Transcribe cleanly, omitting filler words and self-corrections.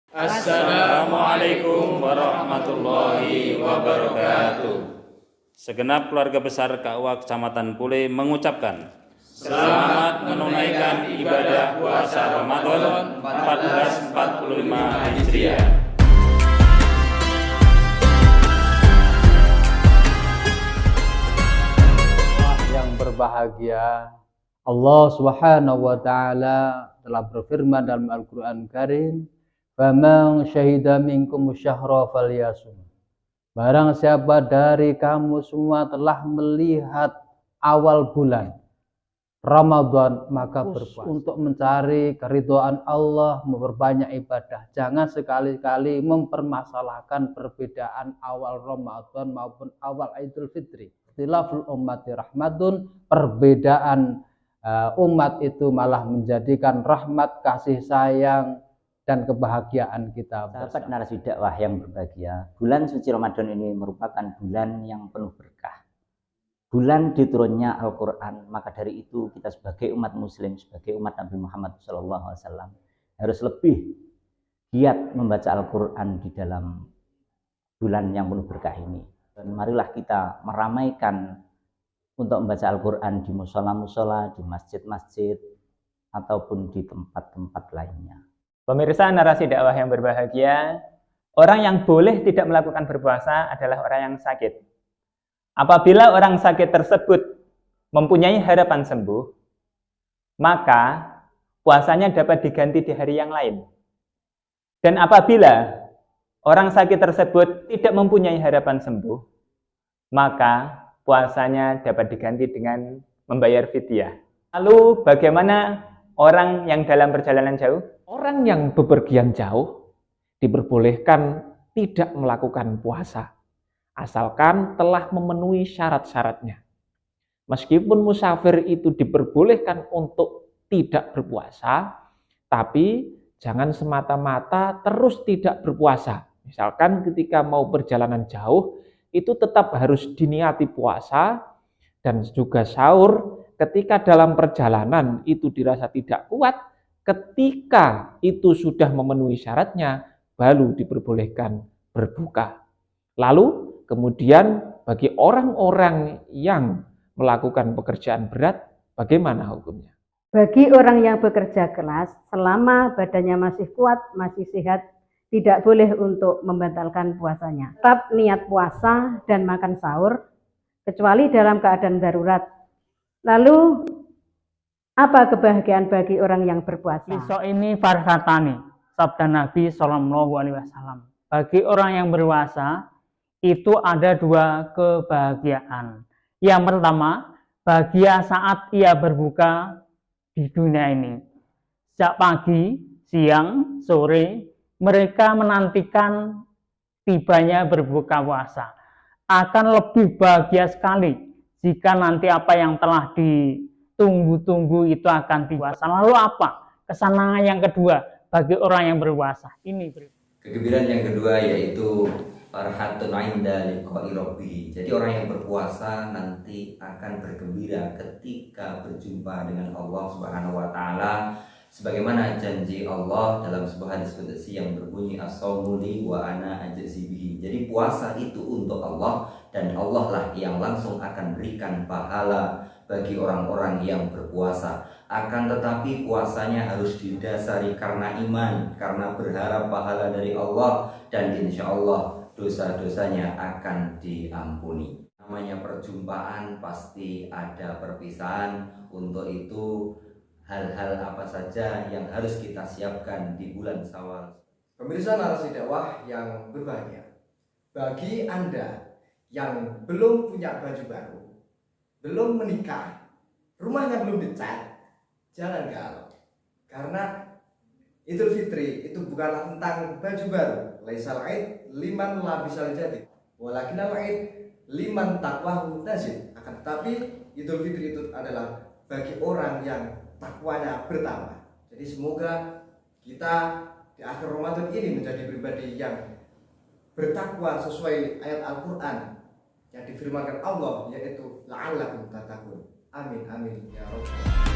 Assalamualaikum warahmatullahi wabarakatuh. Segenap keluarga besar KUA Kecamatan Pule mengucapkan selamat menunaikan ibadah puasa Ramadan 1445 Hijriah. Yang berbahagia, Allah Subhanahu wa taala telah berfirman dalam Al-Qur'an Karim, "Faman syahida minkum syahra falyasum." Barang siapa dari kamu semua telah melihat awal bulan Ramadan, maka berpuasa untuk mencari keridhaan Allah, memperbanyak ibadah. Jangan sekali-kali mempermasalahkan perbedaan awal Ramadan maupun awal Idul Fitri. Ikhtilaful ummati rahmatun, perbedaan umat itu malah menjadikan rahmat, kasih sayang, dan kebahagiaan kita. Sahabat narasi dakwah yang berbahagia, bulan suci Ramadan ini merupakan bulan yang penuh berkah. Bulan diturunnya Al-Quran, maka dari itu kita sebagai umat muslim, sebagai umat Nabi Muhammad SAW harus lebih giat membaca Al-Quran di dalam bulan yang penuh berkah ini. Dan marilah kita meramaikan untuk membaca Al-Quran di musola-musola, di masjid-masjid, ataupun di tempat-tempat lainnya. Pemirsa narasi dakwah yang berbahagia, orang yang boleh tidak melakukan berpuasa adalah orang yang sakit. Apabila orang sakit tersebut mempunyai harapan sembuh, maka puasanya dapat diganti di hari yang lain. Dan apabila orang sakit tersebut tidak mempunyai harapan sembuh, maka puasanya dapat diganti dengan membayar fidyah. Lalu bagaimana orang yang dalam perjalanan jauh? Orang yang bepergian jauh diperbolehkan tidak melakukan puasa, asalkan telah memenuhi syarat-syaratnya. Meskipun musafir itu diperbolehkan untuk tidak berpuasa, tapi jangan semata-mata terus tidak berpuasa. Misalkan ketika mau perjalanan jauh, itu tetap harus diniati puasa, dan juga sahur ketika dalam perjalanan itu dirasa tidak kuat. Ketika itu sudah memenuhi syaratnya, baru diperbolehkan berbuka. Lalu kemudian bagi orang-orang yang melakukan pekerjaan berat, bagaimana hukumnya? Bagi orang yang bekerja keras, selama badannya masih kuat, masih sehat, tidak boleh untuk membatalkan puasanya. Tetap niat puasa dan makan sahur, kecuali dalam keadaan darurat. Lalu, apa kebahagiaan bagi orang yang berpuasa? Besok ini farsatani, sabda Nabi SAW. Bagi orang yang berpuasa, itu ada dua kebahagiaan. Yang pertama, bahagia saat ia berbuka di dunia ini. Sejak pagi, siang, sore, mereka menantikan tibanya berbuka puasa. Akan lebih bahagia sekali jika nanti apa yang telah ditunggu-tunggu itu akan puasa. Lalu apa kesenangan yang kedua bagi orang yang berpuasa? Ini kegembiraan yang kedua yaitu farhatun inda liqa'i rabbih. Jadi orang yang berpuasa nanti akan bergembira ketika berjumpa dengan Allah Subhanahu wa taala, sebagaimana janji Allah dalam sebuah hadis qudsi yang berbunyi as-shaumu li wa ana ajzi bihi. Jadi puasa itu untuk Allah, dan Allah lah yang langsung akan berikan pahala bagi orang-orang yang berpuasa. Akan tetapi puasanya harus didasari karena iman, karena berharap pahala dari Allah, dan insya Allah dosa-dosanya akan diampuni. Namanya perjumpaan pasti ada perpisahan. Untuk itu hal-hal apa saja yang harus kita siapkan di bulan Syawal. Pemirsa narasi dakwah yang berbahagia, bagi Anda yang belum punya baju baru, belum menikah, rumahnya belum dicat, jangan galau. Karena Idul Fitri itu bukanlah tentang baju baru. Laisal aid liman labisal jadid, walakinal aid liman taqwahu nazid. Akan tetapi Idul Fitri itu adalah bagi orang yang takwanya bertambah. Jadi semoga kita di akhir Ramadan ini menjadi pribadi yang bertakwa sesuai ayat Al-Quran yang difirmankan Allah, yaitu la'allakum tattaqun. Amin amin ya rabbal alamin.